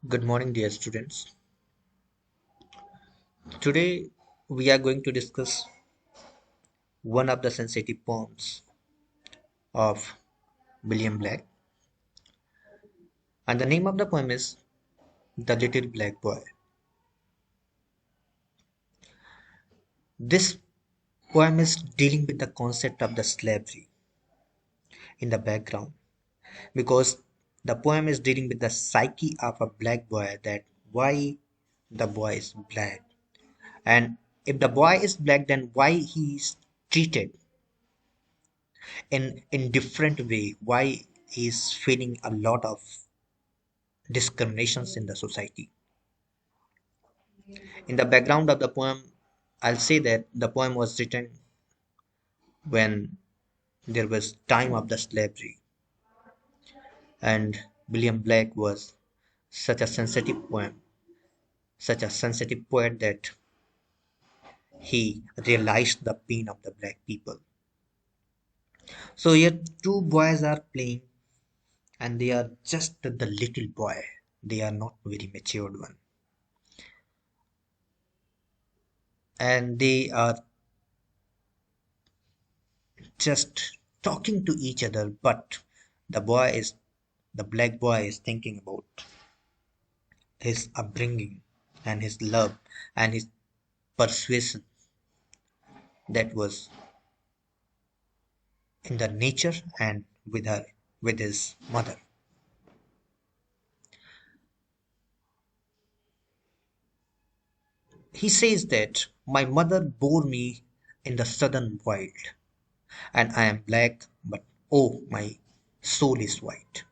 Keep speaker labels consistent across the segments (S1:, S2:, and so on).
S1: Good morning, dear students. Today we are going to discuss one of the sensitive poems of William Blake, and the name of the poem is The Little Black Boy. This poem is dealing with the concept of the slavery in the background because the poem is dealing with the psyche of a black boy, that why the boy is black, and if the boy is black, then why he is treated in different way, why he is feeling a lot of discriminations in the society. In the background of the poem, I'll say that the poem was written when there was time of the slavery, and William Blake was such a sensitive poem, such a sensitive poet that he realized the pain of the black people. So here two boys are playing, and they are just the little boy. They are not very matured one, and they are just talking to each other, but the boy is the black boy is thinking about his upbringing and his love and his persuasion that was in the nature and with his mother. He says that my mother bore me in the southern wild, and I am black, but oh, my soul is white.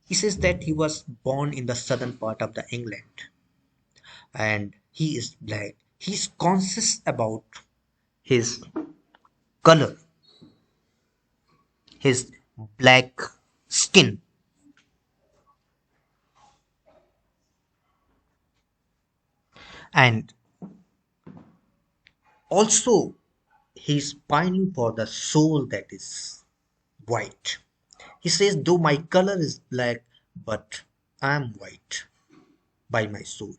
S1: He says that he was born in the southern part of the England, and he is black. He's conscious about his color, his black skin, and also he's pining for the soul that is white. He says, though my color is black, but I'm white by my soul.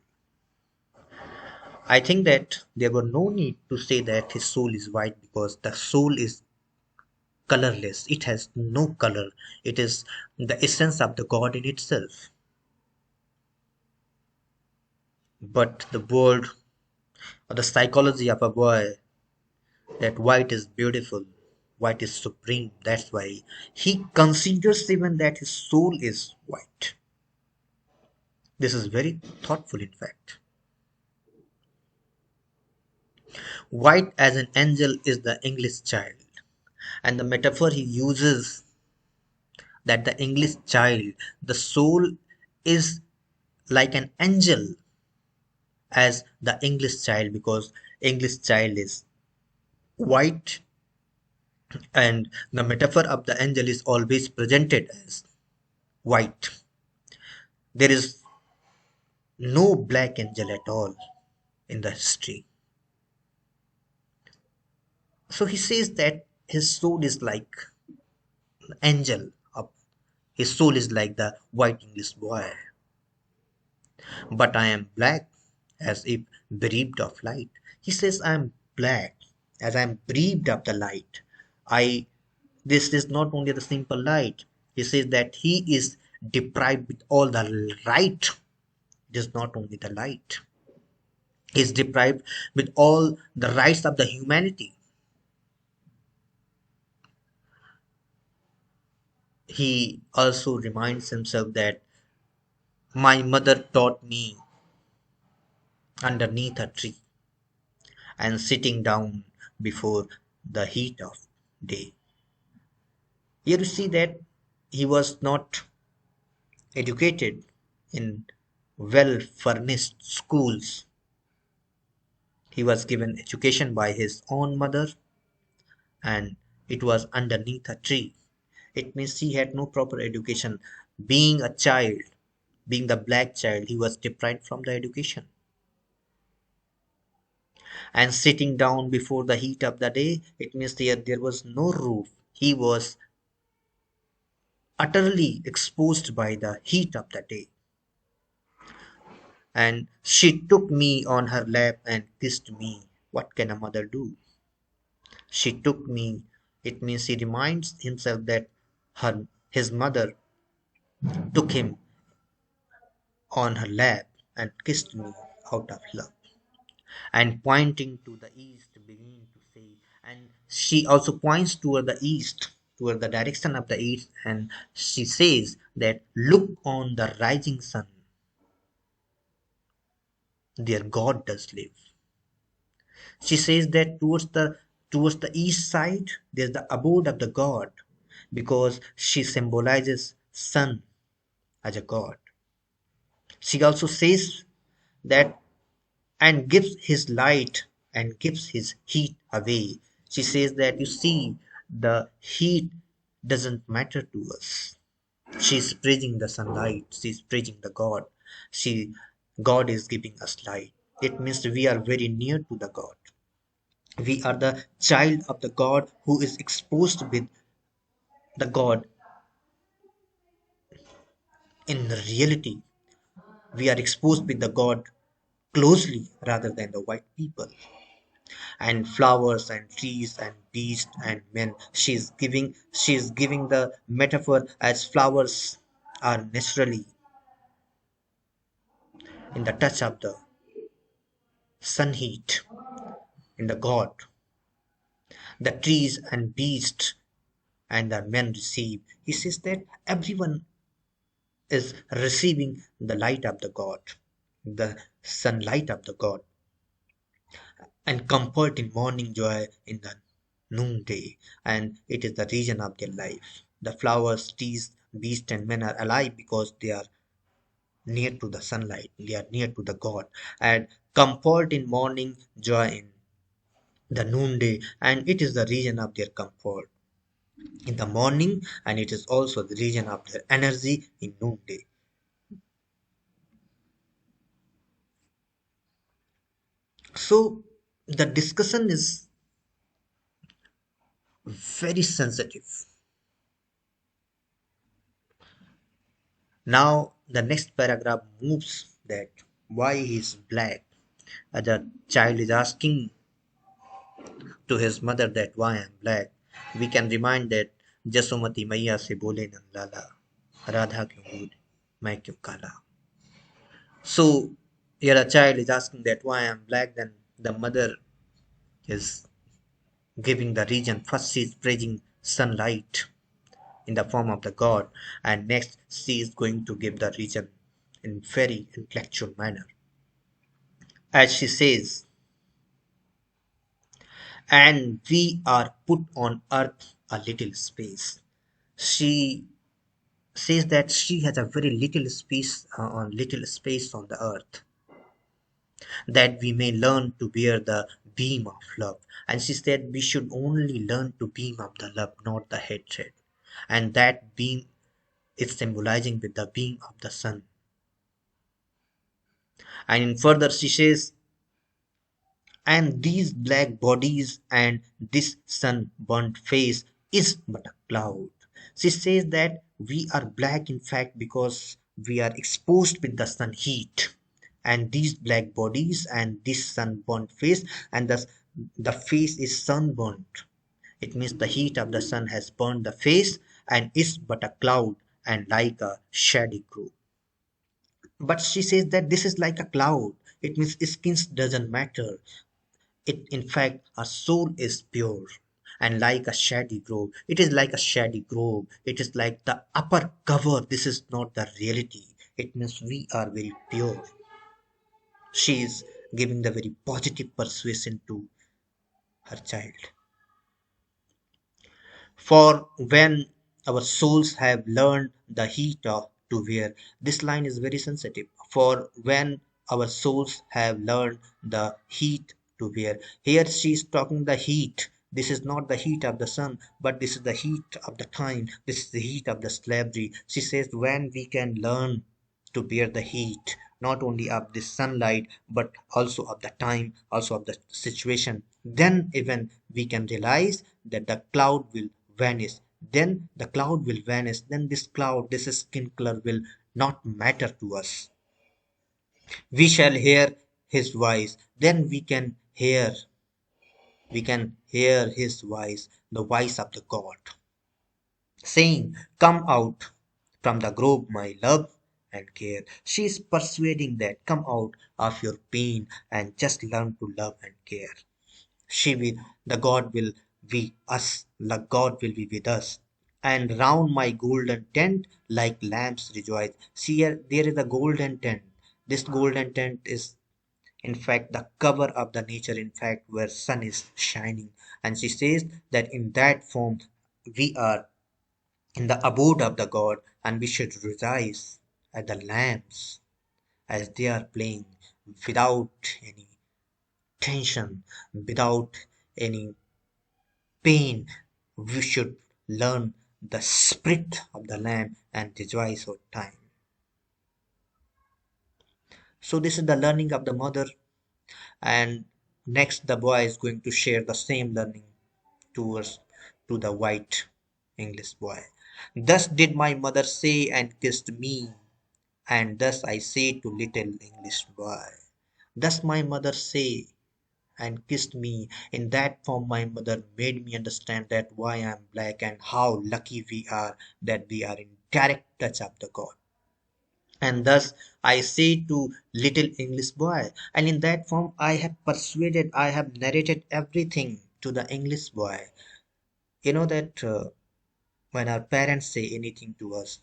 S1: I think that there were no need to say that his soul is white because the soul is colorless. It has no color. It is the essence of the God in itself. But the world or the psychology of a boy, that white is beautiful, white is supreme. That's why he considers even that his soul is white. This is very thoughtful, in fact. White as an angel is the English child, and the metaphor he uses, that the English child, the soul is like an angel as the English child, because English child is white, and the metaphor of the angel is always presented as white. There is no black angel at all in the history. So he says that his soul is like an angel. His soul is like the white English boy. But I am black as if bereaved of light. He says I am black as I am bereaved of the light. I This is not only the simple light. He says that he is deprived with all the light. It is not only the light. He is deprived with all the rights of the humanity. He also reminds himself that my mother taught me underneath a tree and sitting down before the heat of day. Here you see that he was not educated in well furnished schools. He was given education by his own mother, and it was underneath a tree. It means he had no proper education. Being a child, being the black child, he was deprived from the education. And sitting down before the heat of the day, it means there was no roof. He was utterly exposed by the heat of the day. And she took me on her lap and kissed me. What can a mother do? She took me. It means he reminds himself that his mother took him on her lap and kissed me out of love. And pointing to the east, began to say, and she also points toward the east, toward the direction of the east, and she says that look on the rising sun, there God does live. She says that towards the east side there's the abode of the God, because she symbolizes sun as a god. She also says that and gives his light and gives his heat away. She says that you see, the heat doesn't matter to us. She's praising the sunlight, she's praising the God. She God is giving us light. It means we are very near to the God. We are the child of the God who is exposed with the God in reality. We are exposed with the God closely rather than the white people. And flowers and trees and beasts and men, she's giving the metaphor as flowers are naturally in the touch of the sun heat in the God. The trees and beasts and the men receive. He says that everyone is receiving the light of the God, the sunlight of the God, and comfort in morning, joy in the noonday, and it is the region of their life. The flowers, trees, beasts, and men are alive because they are near to the sunlight, they are near to the God, and comfort in morning, joy in the noonday, and it is the region of their comfort in the morning, and it is also the region of their energy in noonday. So the discussion is very sensitive. Now the next paragraph moves that why he is black. The child is asking to his mother that why I am black. We can remind that Jasomati मैया से बोले नंद लाला राधा क्यों गोरी मैं क्यों काला. So here a child is asking that why I am black, then the mother is giving the reason. First she is praising sunlight in the form of the god, and next she is going to give the reason in very intellectual manner. As she says, and we are put on earth a little space. She says that she has a very little space on the earth, that we may learn to bear the beam of love. And she said we should only learn to beam of the love, not the hatred. And that beam is symbolizing with the beam of the sun. And in further she says, and these black bodies and this sunburnt face is but a cloud. She says that we are black in fact because we are exposed with the sun heat, and these black bodies and this sunburnt face, and the face is sunburnt. It means the heat of the sun has burned the face and is but a cloud and like a shady grove. But she says that this is like a cloud. It means skin doesn't matter. It, in fact, our soul is pure. And like a shady grove, it is like a shady grove. It is like the upper cover. This is not the reality. It means we are very pure. She is giving the very positive persuasion to her child. For when our souls have learned the heat of to wear, this line is very sensitive. For when our souls have learned the heat to wear. Here she is talking the heat. This is not the heat of the sun, but this is the heat of the time. This is the heat of the slavery. She says when we can learn to bear the heat, not only of the sunlight, but also of the time, also of the situation, then even we can realize that the cloud will vanish. Then the cloud will vanish. Then this cloud, this skin color will not matter to us. We shall hear his voice. Then we can hear his voice, the voice of the God, saying, "Come out from the grove, my love and care." She is persuading that come out of your pain and just learn to love and care. She will, the God will be us, the God will be with us. And round my golden tent, like lamps rejoice. See here, there is a golden tent. This golden tent is, in fact, the cover of the nature, in fact, where sun is shining. And she says that in that form, we are in the abode of the God, and we should rejoice at the lamps as they are playing without any tension, without any pain. We should learn the spirit of the lamb and rejoice over time. So this is the learning of the mother, and next the boy is going to share the same learning towards to the white English boy. Thus did my mother say and kissed me, and thus I say to little English boy. Thus my mother say and kissed me. In that form my mother made me understand that why I am black and how lucky we are that we are in direct touch of the God. And thus I say to little English boy, and in that form I have persuaded, I have narrated everything to the English boy. You know that when our parents say anything to us,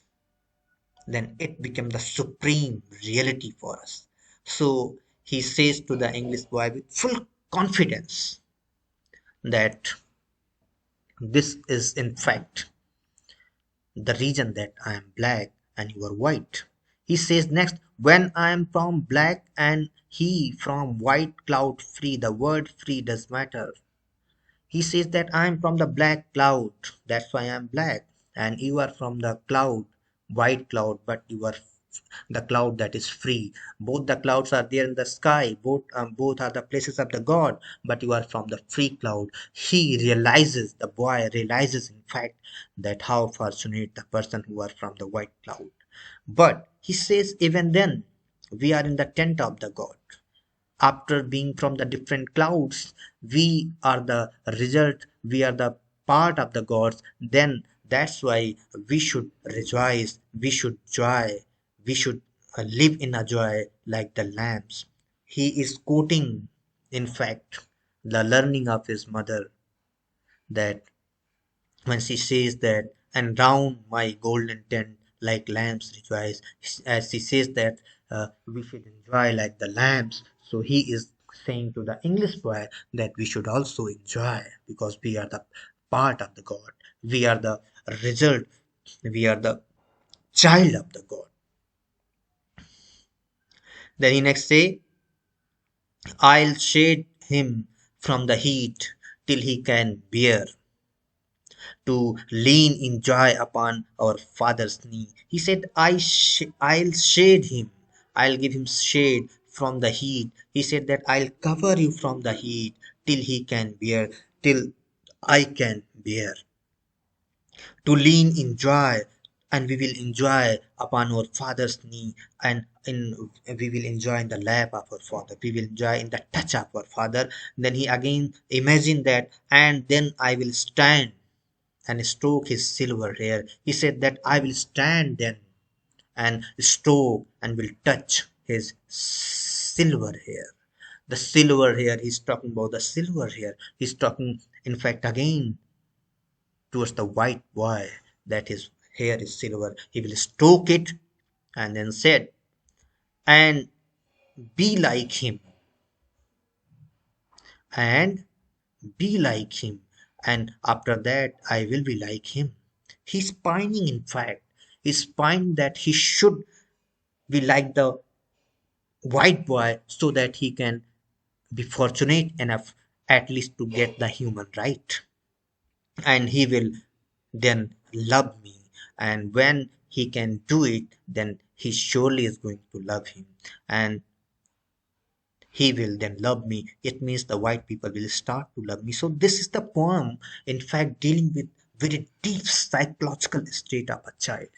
S1: then it became the supreme reality for us. So he says to the English boy with full confidence that this is in fact the reason that I am black and you are white. He says next, when I am from black and he from white, cloud free. The word free does matter. He says that I am from the black cloud, that's why I am black, and you are from the cloud, white cloud, but you are the cloud that is free. Both the clouds are there in the sky, both are the places of the God, but you are from the free cloud. He realizes, the boy realizes, in fact, that how fortunate the person who are from the white cloud. But he says, even then, we are in the tent of the God. After being from the different clouds, we are the result, we are the part of the gods. Then that's why we should rejoice, we should joy, we should live in a joy like the lambs. He is quoting, in fact, the learning of his mother, that when she says that, and round my golden tent like lamps rejoice, as she says that we should enjoy like the lamps. So he is saying to the English boy that we should also enjoy because we are the part of the God, we are the result, we are the child of the God. Then he next say, I'll shade him from the heat till he can bear to lean in joy upon our Father's knee. He said, I'll shade him. I'll give him shade from the heat. He said that I'll cover you from the heat till he can bear, till I can bear. To lean in joy, and we will enjoy upon our Father's knee, and we will enjoy in the lap of our Father. We will enjoy in the touch of our Father. Then he again imagined that, and then I will stand and stroke his silver hair. He said that I will stand then and stroke and will touch his silver hair. The silver hair, he's talking about the silver hair. He's talking, in fact, again towards the white boy, that his hair is silver. He will stroke it and then said, and be like him, and be like him. And after that, I will be like him. He's pining, in fact. He's pining that he should be like the white boy so that he can be fortunate enough at least to get the human right. And he will then love me. And when he can do it, then he surely is going to love him. And he will then love me. It means the white people will start to love me. So this is the poem, in fact, dealing with very deep psychological state of a child.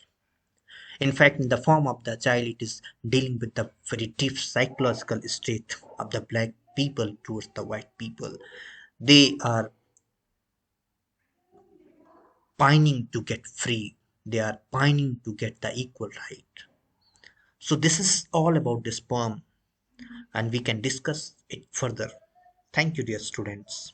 S1: In fact, in the form of the child, it is dealing with the very deep psychological state of the black people towards the white people. They are pining to get free. They are pining to get the equal right. So this is all about this poem, and we can discuss it further. Thank you, dear students.